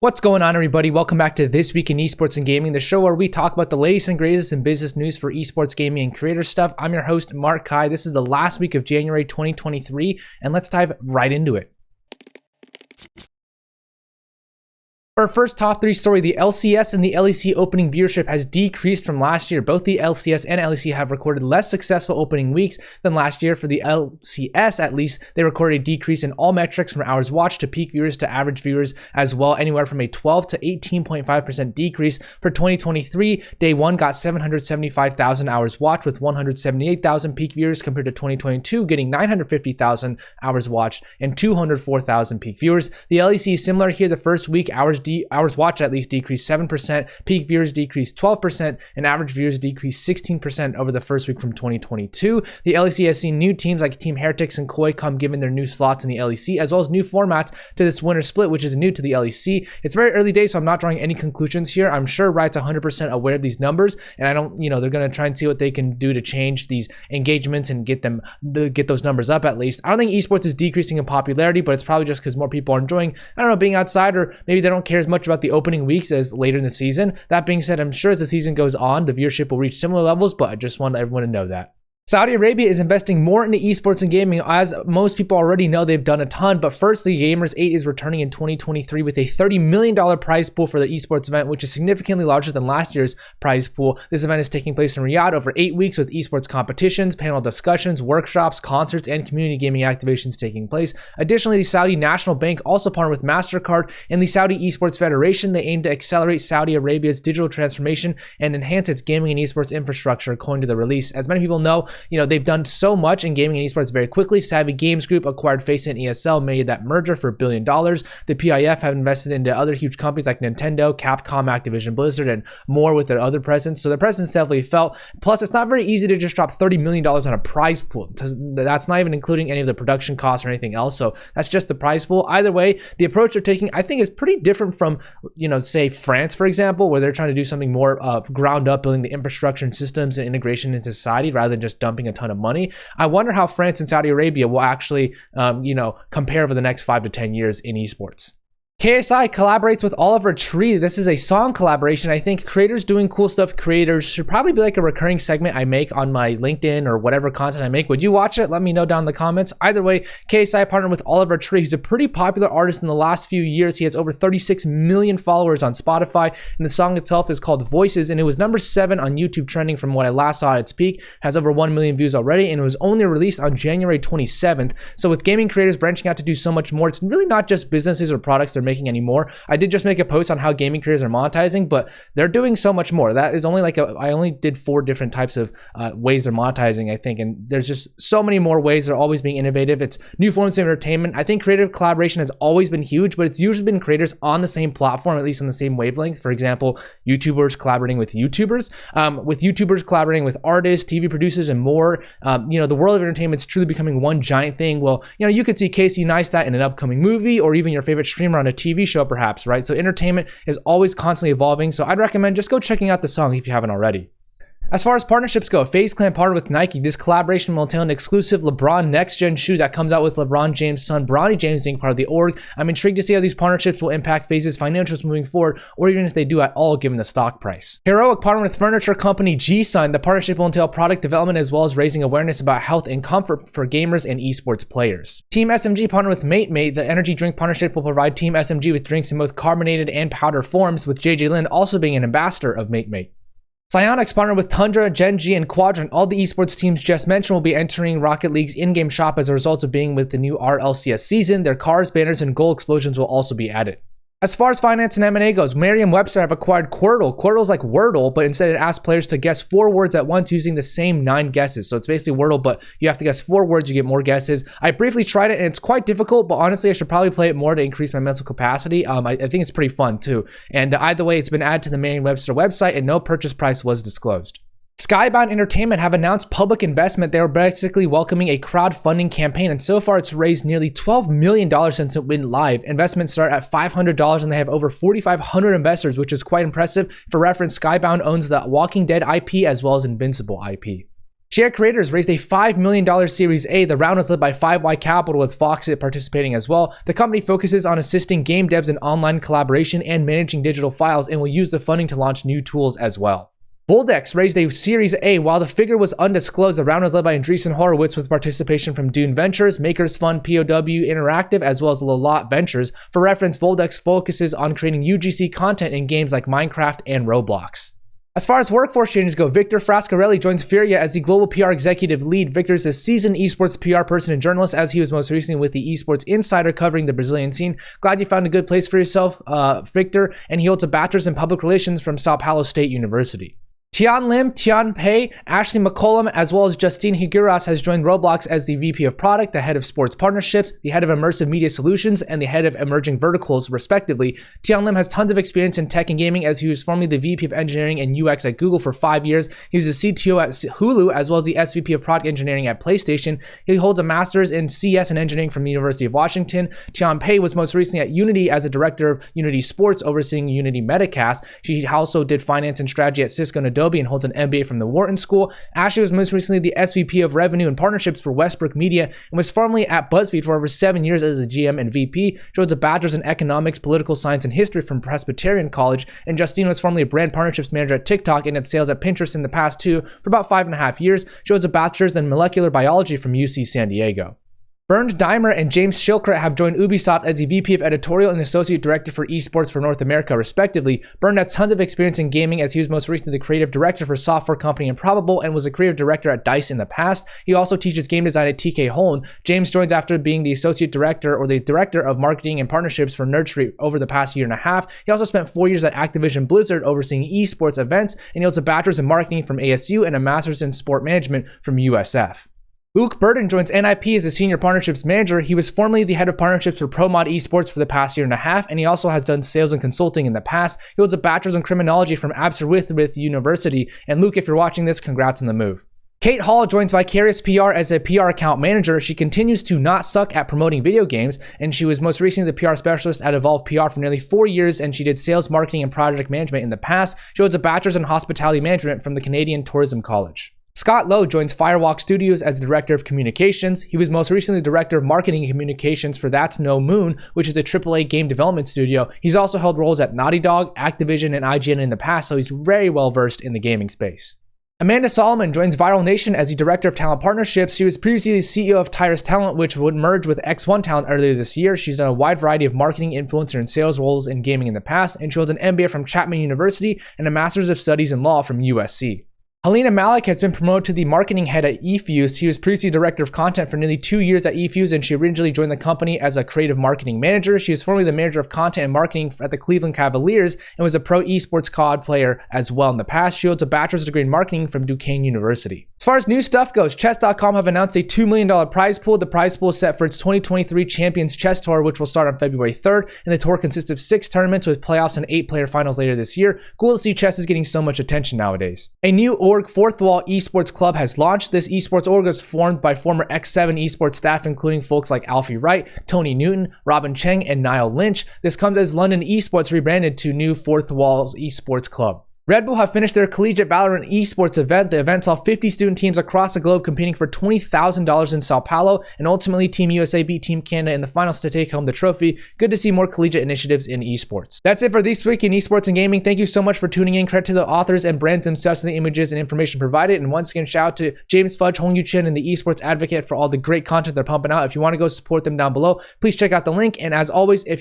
What's going on, everybody? Welcome back to This Week in Esports and Gaming, the show where we talk about the latest and greatest in business news for esports, gaming, and creator stuff. I'm your host, Mark Kai. This is the last week of January 2023, and let's dive right into it. For our first top 3 story, the LCS and the LEC opening viewership has decreased from last year. Both the LCS and LEC have recorded less successful opening weeks than last year. For the LCS, at least, they recorded a decrease in all metrics from hours watched to peak viewers to average viewers as well, anywhere from a 12 to 18.5% decrease. For 2023, day 1 got 775,000 hours watched with 178,000 peak viewers compared to 2022 getting 950,000 hours watched and 204,000 peak viewers. The LEC is similar here. The first week, hours watched at least decreased 7%, peak viewers decreased 12%, and average viewers decreased 16% over the first week from 2022. The LEC has seen new teams like Team Heretics and Koi come given their new slots in the LEC, as well as new formats to this winter split, which is new to the LEC. It's very early days, so I'm not drawing any conclusions here. I'm sure Riot's 100% aware of these numbers, and they're going to try and see what they can do to change these engagements and get those numbers up at least. I don't think esports is decreasing in popularity, but it's probably just because more people are enjoying, being outside, or maybe they don't care as much about the opening weeks as later in the season. That being said, I'm sure as the season goes on, the viewership will reach similar levels, but I just want everyone to know that. Saudi Arabia is investing more into esports and gaming. As most people already know, they've done a ton, but firstly, Gamers 8 is returning in 2023 with a $30 million prize pool for the esports event, which is significantly larger than last year's prize pool. This event is taking place in Riyadh over 8 weeks with esports competitions, panel discussions, workshops, concerts, and community gaming activations taking place. Additionally, the Saudi National Bank also partnered with MasterCard and the Saudi Esports Federation. They aim to accelerate Saudi Arabia's digital transformation and enhance its gaming and esports infrastructure, according to the release. As many people know, they've done so much in gaming and esports very quickly. Savvy Games Group acquired Faceit and ESL, made that merger for $1 billion. The PIF have invested into other huge companies like Nintendo, Capcom, Activision Blizzard, and more with their other presence. So their presence definitely felt. Plus, it's not very easy to just drop $30 million on a prize pool. That's not even including any of the production costs or anything else. So that's just the prize pool. Either way, the approach they're taking, I think, is pretty different from, say France, for example, where they're trying to do something more ground up, building the infrastructure and systems and integration into society rather than just dumping a ton of money. I wonder how France and Saudi Arabia will actually, compare over the next 5 to 10 years in esports. KSI collaborates with Oliver Tree. This is a song collaboration. I think creators doing cool stuff, creators should probably be like a recurring segment I make on my LinkedIn or whatever content I make. Would you watch it? Let me know down in the comments. Either way, KSI partnered with Oliver Tree. He's a pretty popular artist in the last few years. He has over 36 million followers on Spotify, and the song itself is called Voices, and it was number 7 on YouTube trending from what I last saw at its peak. Has over 1 million views already, and it was only released on January 27th. So with gaming creators branching out to do so much more, it's really not just businesses or products they're making anymore. I did just make a post on how gaming creators are monetizing, but they're doing so much more. That is only I only did 4 different types of ways they're monetizing, I think, and there's just so many more ways. They're always being innovative. It's new forms of entertainment. I think creative collaboration has always been huge, but it's usually been creators on the same platform, at least on the same wavelength. For example, YouTubers collaborating with YouTubers, collaborating with artists, TV producers, and more. The world of entertainment is truly becoming one giant thing. Well, you could see KSI in an upcoming movie, or even your favorite streamer on a TV show, perhaps, right? So entertainment is always constantly evolving. So I'd recommend just go checking out the song if you haven't already. As far as partnerships go, FaZe Clan partnered with Nike. This collaboration will entail an exclusive LeBron Next Gen shoe that comes out with LeBron James' son, Bronny James, being part of the org. I'm intrigued to see how these partnerships will impact FaZe's financials moving forward, or even if they do at all given the stock price. Heroic partnered with furniture company G-Sun. The partnership will entail product development as well as raising awareness about health and comfort for gamers and esports players. Team SMG partnered with MateMate. The energy drink partnership will provide Team SMG with drinks in both carbonated and powder forms, with JJ Lin also being an ambassador of MateMate. Psyonix partnered with Tundra, Gen.G, and Quadrant. All the esports teams just mentioned will be entering Rocket League's in-game shop as a result of being with the new RLCS season. Their cars, banners, and goal explosions will also be added. As far as finance and M&A goes, Merriam-Webster have acquired Quirtle. Quirtle's like Wordle, but instead it asks players to guess 4 words at once using the same 9 guesses. So it's basically Wordle, but you have to guess 4 words, you get more guesses. I briefly tried it, and it's quite difficult, but honestly, I should probably play it more to increase my mental capacity. I think it's pretty fun, too. And either way, it's been added to the Merriam-Webster website, and no purchase price was disclosed. Skybound Entertainment have announced public investment. They are basically welcoming a crowdfunding campaign, and so far it's raised nearly $12 million since it went live. Investments start at $500, and they have over 4,500 investors, which is quite impressive. For reference, Skybound owns the Walking Dead IP as well as Invincible IP. Share Creators raised a $5 million Series A. The round was led by 5Y Capital, with Foxit participating as well. The company focuses on assisting game devs in online collaboration and managing digital files, and will use the funding to launch new tools as well. 𝗠𝗿𝗶 raised a Series A. While the figure was undisclosed, the round was led by Andreessen Horowitz, with participation from Dune Ventures, Makers Fund, POW Interactive, as well as Lolot Ventures. For reference, 𝗠𝗿𝗶 focuses on creating UGC content in games like Minecraft and Roblox. As far as workforce changes go, Victor Frascarelli joins Furia as the global PR executive lead. Victor is a seasoned esports PR person and journalist, as he was most recently with the Esports Insider covering the Brazilian scene. Glad you found a good place for yourself, Victor, and he holds a bachelor's in public relations from Sao Paulo State University. Tian Lim, 𝗠𝗿𝗄, Ashley McCollum, as well as Justine Higueras has joined Roblox as the VP of Product, the Head of Sports Partnerships, the Head of Immersive Media Solutions, and the Head of Emerging Verticals, respectively. Tian Lim has tons of experience in tech and gaming, as he was formerly the VP of Engineering and UX at Google for 5 years. He was the CTO at Hulu, as well as the SVP of Product Engineering at PlayStation. He holds a Master's in CS and Engineering from the University of Washington. 𝗠𝗿𝗄 was most recently at Unity as a Director of Unity Sports, overseeing Unity Metacast. She also did Finance and Strategy at Cisco and Adobe, and holds an MBA from the Wharton School. Ashley was most recently the SVP of Revenue and Partnerships for Westbrook Media, and was formerly at BuzzFeed for over 7 years as a GM and VP. She holds a bachelor's in Economics, Political Science, and History from Presbyterian College. And Justine was formerly a Brand Partnerships Manager at TikTok and at sales at Pinterest in the past too, for about 5.5 years. She holds a bachelor's in Molecular Biology from UC San Diego. Bernd Daimer and James Schilkret have joined Ubisoft as the VP of Editorial and Associate Director for Esports for North America, respectively. Bernd has tons of experience in gaming, as he was most recently the Creative Director for software company Improbable and was a Creative Director at DICE in the past. He also teaches game design at TK Holland. James joins after being the Associate Director or the Director of Marketing and Partnerships for Nerdstreet over the past year and a half. He also spent 4 years at Activision Blizzard overseeing esports events, and he holds a Bachelor's in Marketing from ASU and a Master's in Sport Management from USF. Luke Burden joins NIP as a Senior Partnerships Manager. He was formerly the Head of Partnerships for ProMod Esports for the past year and a half, and he also has done sales and consulting in the past. He holds a Bachelor's in Criminology from Aberystwyth University. And Luke, if you're watching this, congrats on the move. Kate Hall joins Vicarious PR as a PR account manager. She continues to not suck at promoting video games, and she was most recently the PR specialist at Evolve PR for nearly 4 years, and she did sales, marketing, and project management in the past. She holds a Bachelor's in Hospitality Management from the Canadian Tourism College. Scott Lowe joins Firewalk Studios as the Director of Communications. He was most recently the Director of Marketing and Communications for That's No Moon, which is a AAA game development studio. He's also held roles at Naughty Dog, Activision, and IGN in the past, so he's very well versed in the gaming space. Amanda Solomon joins Viral Nation as the Director of Talent Partnerships. She was previously the CEO of Tyrus Talent, which would merge with X1 Talent earlier this year. She's done a wide variety of marketing, influencer, and sales roles in gaming in the past, and she holds an MBA from Chapman University and a Master's of Studies in Law from USC. Helena Malik has been promoted to the marketing head at eFuse. She was previously director of content for nearly 2 years at eFuse, and she originally joined the company as a creative marketing manager. She was formerly the manager of content and marketing at the Cleveland Cavaliers and was a pro esports COD player as well in the past. She holds a bachelor's degree in marketing from Duquesne University. As far as new stuff goes, chess.com have announced a $2 million prize pool. The prize pool is set for its 2023 Champions Chess Tour, which will start on February 3rd, and the tour consists of 6 tournaments with playoffs and 8-player finals later this year. Cool to see chess is getting so much attention nowadays. A new org, Fourth Wall Esports Club, has launched. This esports org was formed by former X7 esports staff, including folks like Alfie Wright, Tony Newton, Robin Cheng, and Niall Lynch. This comes as London Esports rebranded to New Fourth Wall Esports Club. Red Bull have finished their Collegiate Valorant Esports event. The event saw 50 student teams across the globe competing for $20,000 in Sao Paulo, and ultimately Team USA beat Team Canada in the finals to take home the trophy. Good to see more collegiate initiatives in esports. That's it for this week in esports and gaming. Thank you so much for tuning in. Credit to the authors and brands themselves for the images and information provided. And once again, shout out to James Fudge, Hong Yu Chen, and the Esports Advocate for all the great content they're pumping out. If you want to go support them down below, please check out the link. And as always, I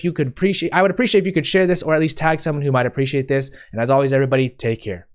would appreciate if you could share this or at least tag someone who might appreciate this. And as always, everybody, take care.